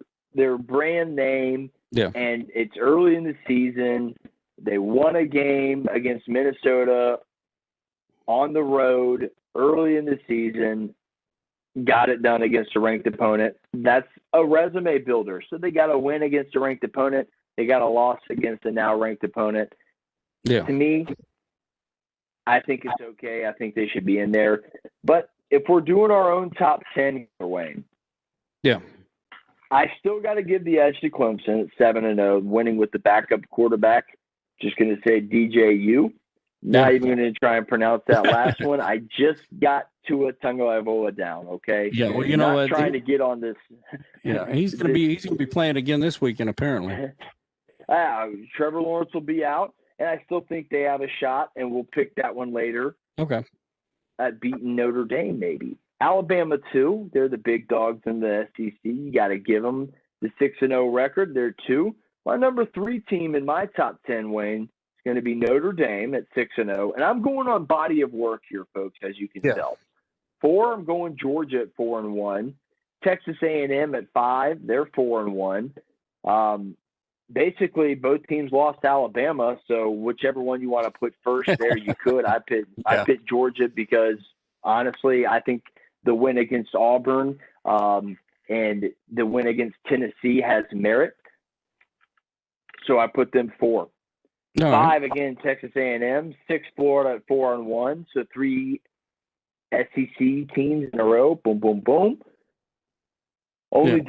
brand name, and it's early in the season. They won a game against Minnesota on the road early in the season. Got it done against a ranked opponent. That's a resume builder. So they got a win against a ranked opponent. They got a loss against a now ranked opponent.
Yeah.
To me, I think it's okay. I think they should be in there. But if we're doing our own top 10 here, Wayne, I still got to give the edge to Clemson at 7-0, winning with the backup quarterback. Just going to say DJU. Not even going to try and pronounce that last one. I just got Tua Tagovailoa down. Okay.
Yeah. Well,
not trying to get on this.
Yeah, he's going to be playing again this weekend, apparently.
Trevor Lawrence will be out, and I still think they have a shot, and we'll pick that one later.
Okay.
At beating Notre Dame, maybe. Alabama, too. They're the big dogs in the SEC. You got to give them the 6-0 record. They're 2. My number 3 team in my top 10, Wayne, is going to be Notre Dame at 6-0. And I'm going on body of work here, folks, as you can tell. 4, I'm going Georgia at 4-1. Texas A&M at 5. They're 4-1. Basically, both teams lost Alabama, so whichever one you want to put first there, you could. I picked Georgia because, honestly, I think the win against Auburn and the win against Tennessee has merit. So I put them 4. 5, again, Texas A&M. 6, Florida at 4-1. So 3 SEC teams in a row. Boom, boom, boom. Only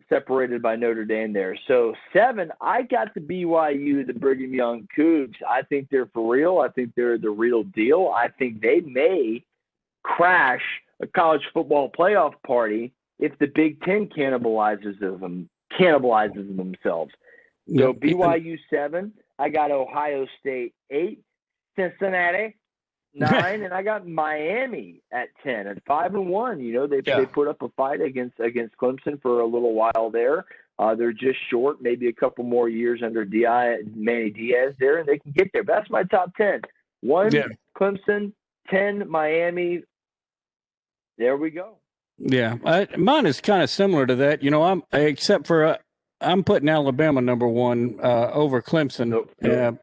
separated by Notre Dame there. So 7, I got the BYU, the Brigham Young Cougs. I think they're for real. I think they're the real deal. I think they may crash a college football playoff party if the Big Ten cannibalizes themselves. So BYU 7, I got Ohio State 8, Cincinnati 9, and I got Miami at 10 and 5-1. You know, they put up a fight against Clemson for a little while there. They're just short, maybe a couple more years under Manny Diaz there, and they can get there. But that's my top 10. 1, Clemson, 10, Miami. There we go.
Yeah, mine is kind of similar to that. You know, I'm putting Alabama number 1 over Clemson.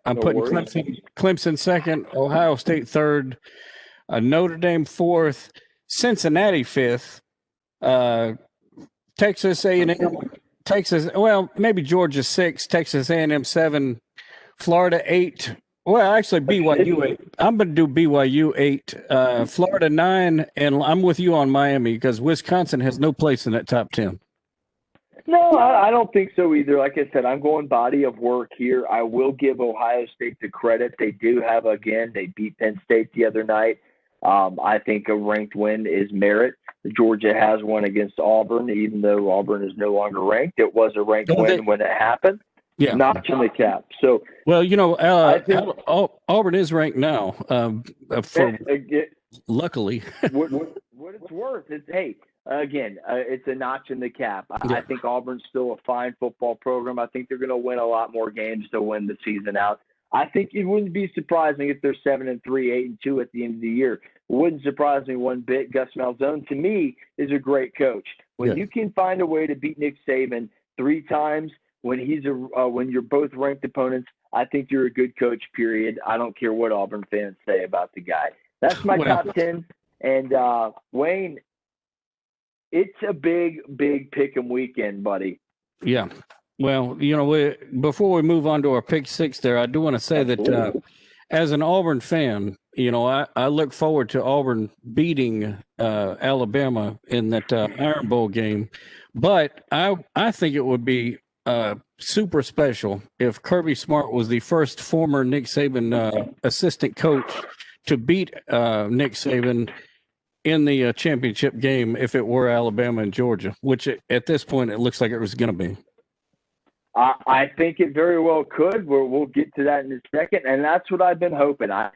I'm putting Clemson second, Ohio State third, Notre Dame fourth, Cincinnati fifth, Texas A&M, maybe Georgia 6, Texas A&M 7, Florida 8. Well, actually, BYU 8. I'm going to do BYU 8, Florida 9, and I'm with you on Miami because Wisconsin has no place in that top 10.
No, I don't think so either. Like I said, I'm going body of work here. I will give Ohio State the credit. They do have, they beat Penn State the other night. I think a ranked win is merit. Georgia has one against Auburn, even though Auburn is no longer ranked. It was a ranked win when it happened. Yeah. Notch in the cap. So,
well, you know, Auburn is ranked now. Luckily,
what it's worth is, it's a notch in the cap. I think Auburn's still a fine football program. I think they're going to win a lot more games to win the season out. I think it wouldn't be surprising if they're 7-3, 8-2 at the end of the year. It wouldn't surprise me one bit. Gus Malzahn, to me, is a great coach. When you can find a way to beat Nick Saban 3 times, when you're both ranked opponents, I think you're a good coach, period. I don't care what Auburn fans say about the guy. That's my top 10. And, Wayne, it's a big pick 'em weekend, buddy.
Yeah. Well, you know, before we move on to our pick 6 there, I do want to say that as an Auburn fan, you know, I look forward to Auburn beating Alabama in that Iron Bowl game. But I think it would be super special if Kirby Smart was the first former Nick Saban assistant coach to beat Nick Saban in the championship game if it were Alabama and Georgia, which at this point it looks like it was going to be.
I think it very well could. We'll get to that in a second, and that's what I've been hoping. I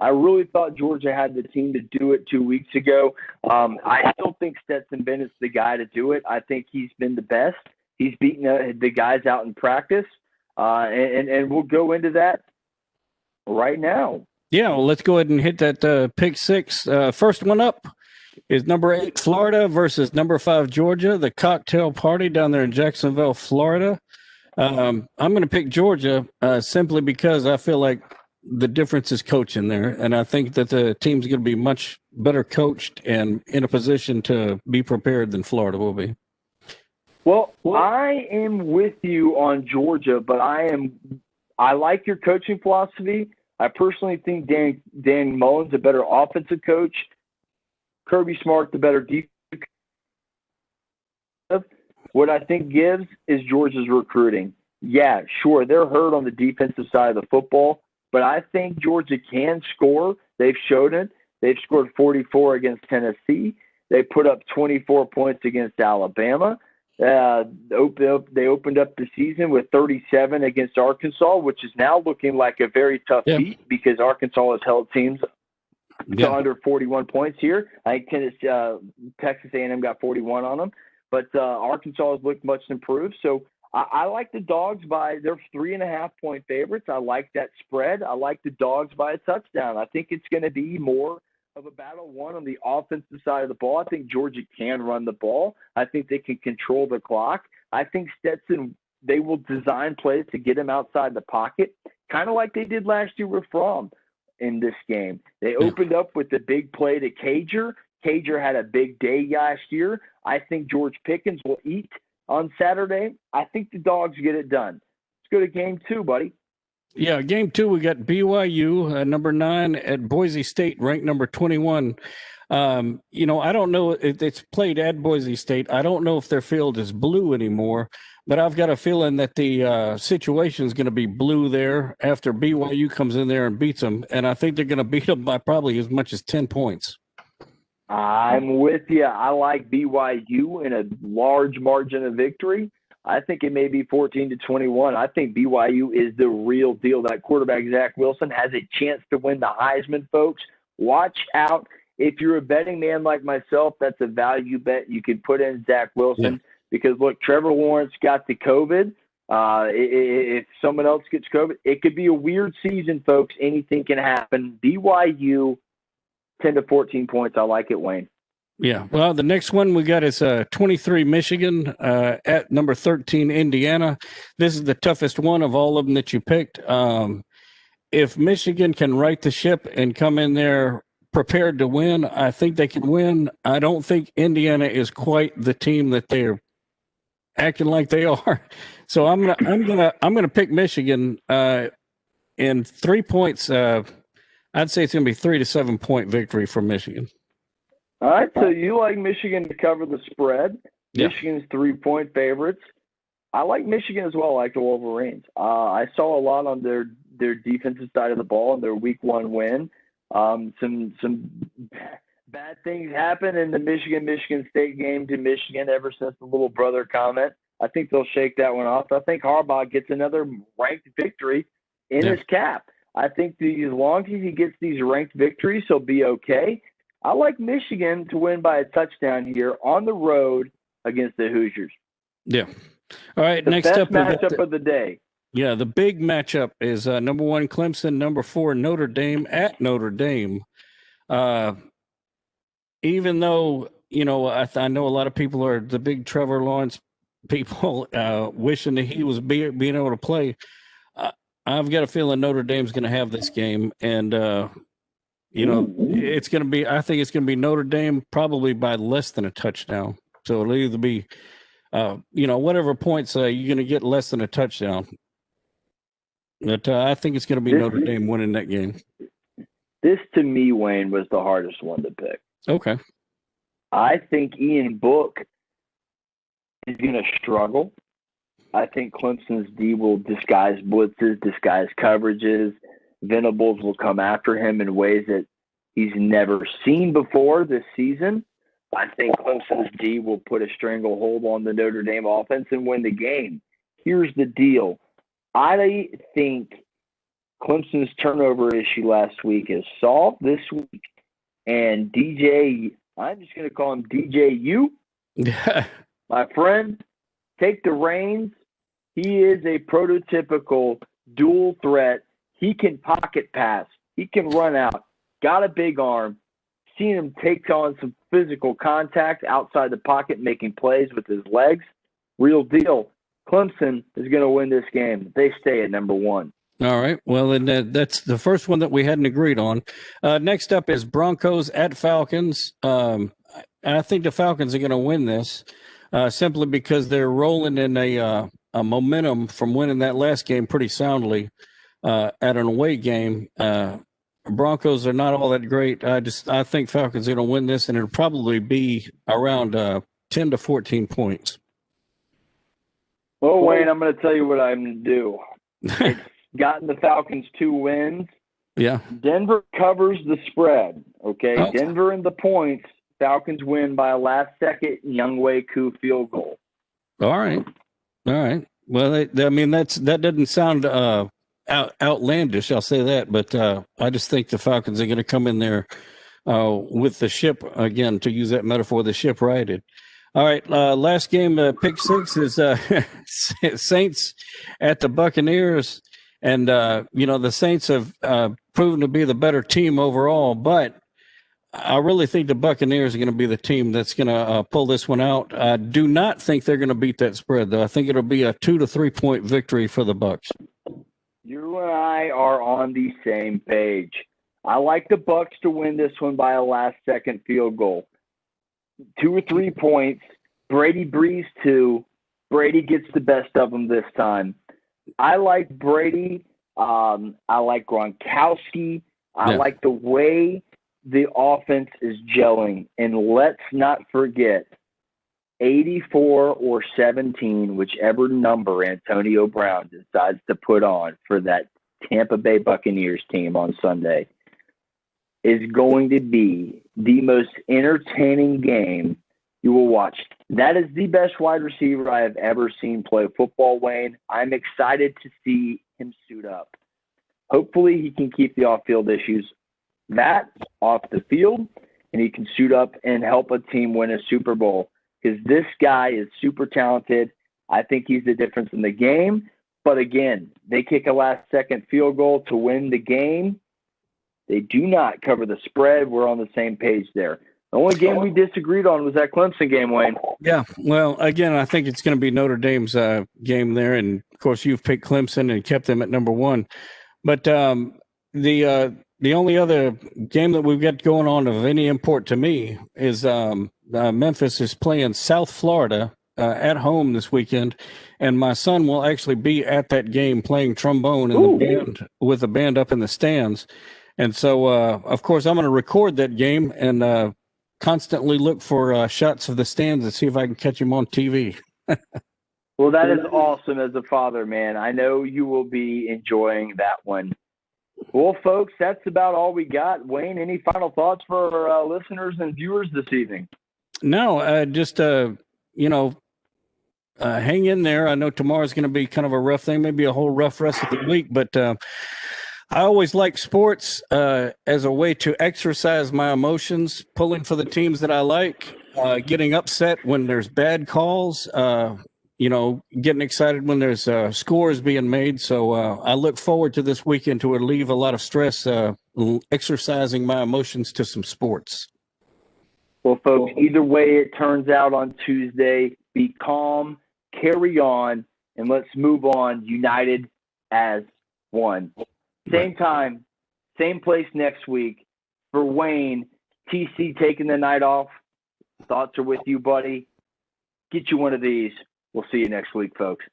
really thought Georgia had the team to do it 2 weeks ago. I still think Stetson Bennett's the guy to do it. I think he's been the best. He's beaten the guys out in practice, and we'll go into that right now.
Yeah, well, let's go ahead and hit that pick 6. First one up is number 8, Florida versus number 5, Georgia, the cocktail party down there in Jacksonville, Florida. I'm going to pick Georgia simply because I feel like the difference is coaching there, and I think that the team's going to be much better coached and in a position to be prepared than Florida will be.
Well, I am with you on Georgia, but I like your coaching philosophy. I personally think Dan Mullen's a better offensive coach. Kirby Smart, the better defensive coach. What I think gives is Georgia's recruiting. Yeah, sure, they're hurt on the defensive side of the football, but I think Georgia can score. They've showed it. They've scored 44 against Tennessee. They put up 24 points against Alabama. They opened up the season with 37 against Arkansas, which is now looking like a very tough feat because Arkansas has held teams to under 41 points here. I think Texas A&M got 41 on them, but Arkansas has looked much improved. So I like the Dogs they're 3.5-point favorites. I like that spread. I like the Dogs by a touchdown. I think it's going to be more of a battle won on the offensive side of the ball. I think Georgia can run the ball. I think they can control the clock. I think Stetson, they will design plays to get him outside the pocket, kind of like they did last year with Fromm in this game. They opened up with the big play to Cager. Cager had a big day last year. I think George Pickens will eat on Saturday. I think the Dogs get it done. Let's go to game 2, buddy.
Yeah, game 2, we got BYU, number 9 at Boise State, ranked number 21. You know, I don't know if it's played at Boise State. I don't know if their field is blue anymore, but I've got a feeling that the situation is going to be blue there after BYU comes in there and beats them, and I think they're going to beat them by probably as much as 10 points.
I'm with you. I like BYU in a large margin of victory. I think it may be 14-21. I think BYU is the real deal. That quarterback, Zach Wilson, has a chance to win the Heisman, folks. Watch out. If you're a betting man like myself, that's a value bet. You can put in Zach Wilson because, look, Trevor Lawrence got the COVID. If someone else gets COVID, it could be a weird season, folks. Anything can happen. BYU, 10-14 points. I like it, Wayne.
Yeah. Well, the next one we got is 23 Michigan at number 13 Indiana. This is the toughest one of all of them that you picked. If Michigan can right the ship and come in there prepared to win, I think they can win. I don't think Indiana is quite the team that they're acting like they are. So I'm gonna pick Michigan in 3 points. I'd say it's gonna be 3 to 7 point victory for Michigan.
All right, so you like Michigan to cover the spread.
Yeah.
Michigan's 3-point favorites. I like Michigan as well. I like the Wolverines. I saw a lot on their defensive side of the ball in their Week 1 win. Some bad things happened in the Michigan State game to Michigan ever since the little brother comment. I think they'll shake that one off. I think Harbaugh gets another ranked victory in his cap. I think as long as he gets these ranked victories, he'll be okay. I like Michigan to win by a touchdown here on the road against the Hoosiers.
Yeah. All right.
The
next
best
up,
matchup of the day.
Yeah, the big matchup is number 1 Clemson, number 4 Notre Dame at Notre Dame. Even though I know a lot of people are the big Trevor Lawrence people, wishing that he was being able to play. I've got a feeling Notre Dame's going to have this game, and it's going to be. I think it's going to be Notre Dame probably by less than a touchdown. So it'll either be, whatever points you're going to get less than a touchdown. But I think it's going to be Notre Dame winning that game.
This, to me, Wayne, was the hardest one to pick.
Okay.
I think Ian Book is going to struggle. I think Clemson's D will disguise blitzes, disguise coverages. Venables will come after him in ways that he's never seen before this season. I think Clemson's D will put a stranglehold on the Notre Dame offense and win the game. Here's the deal. I think Clemson's turnover issue last week is solved this week. And DJ, I'm just going to call him DJU. My friend, take the reins. He is a prototypical dual threat. He can pocket pass. He can run out. Got a big arm. Seen him take on some physical contact outside the pocket, making plays with his legs. Real deal. Clemson is going to win this game. They stay at number 1.
All right. Well, and that's the first one that we hadn't agreed on. Next up is Broncos at Falcons. I think the Falcons are going to win this simply because they're rolling in a momentum from winning that last game pretty soundly at an away game. Broncos are not all that great. I think Falcons are going to win this, and it'll probably be around 10 to 14 points.
Well, Wayne, I'm going to tell you what I'm going to do. It's gotten the Falcons 2 wins.
Yeah.
Denver covers the spread, okay?
Oh.
Denver and the points. Falcons win by a last-second Younghoe Koo field goal.
All right. Well, that doesn't sound outlandish, I'll say that, but I just think the Falcons are going to come in there with the ship, again, to use that metaphor, the ship righted. All right, last game, pick 6 is Saints at the Buccaneers. And, the Saints have proven to be the better team overall, but I really think the Buccaneers are going to be the team that's going to pull this one out. I do not think they're going to beat that spread, though. I think it'll be a 2 to 3 point victory for the Bucs.
You and I are on the same page. I like the Bucs to win this one by a last-second field goal. 2 or 3 points. Brady breezed 2. Brady gets the best of them this time. I like Brady. I like Gronkowski. I like the way the offense is gelling. And let's not forget, 84 or 17, whichever number Antonio Brown decides to put on for that Tampa Bay Buccaneers team on Sunday, is going to be the most entertaining game you will watch. That is the best wide receiver I have ever seen play football, Wayne. I'm excited to see him suit up. Hopefully he can keep the off-field issues off the field, and he can suit up and help a team win a Super Bowl, because this guy is super talented. I think he's the difference in the game. But again, they kick a last-second field goal to win the game. They do not cover the spread. We're on the same page there. The only game we disagreed on was that Clemson game, Wayne.
Yeah, well, again, I think it's going to be Notre Dame's game there. And, of course, you've picked Clemson and kept them at number 1. But the only other game that we've got going on of any import to me is Memphis is playing South Florida at home this weekend, and my son will actually be at that game playing trombone in the band, with the band up in the stands. And so, of course, I'm going to record that game and constantly look for shots of the stands and see if I can catch him on TV.
Well, that is awesome as a father, man. I know you will be enjoying that one. Well, folks, that's about all we got. Wayne, any final thoughts for our listeners and viewers this evening?
No, just, hang in there. I know tomorrow's going to be kind of a rough thing, maybe a whole rough rest of the week, but I always like sports as a way to exercise my emotions, pulling for the teams that I like, getting upset when there's bad calls, getting excited when there's scores being made. So I look forward to this weekend to relieve a lot of stress, exercising my emotions to some sports.
Well, folks, either way it turns out on Tuesday, be calm, carry on, and let's move on united as one. Same time, same place next week. For Wayne, TC taking the night off. Thoughts are with you, buddy. Get you one of these. We'll see you next week, folks.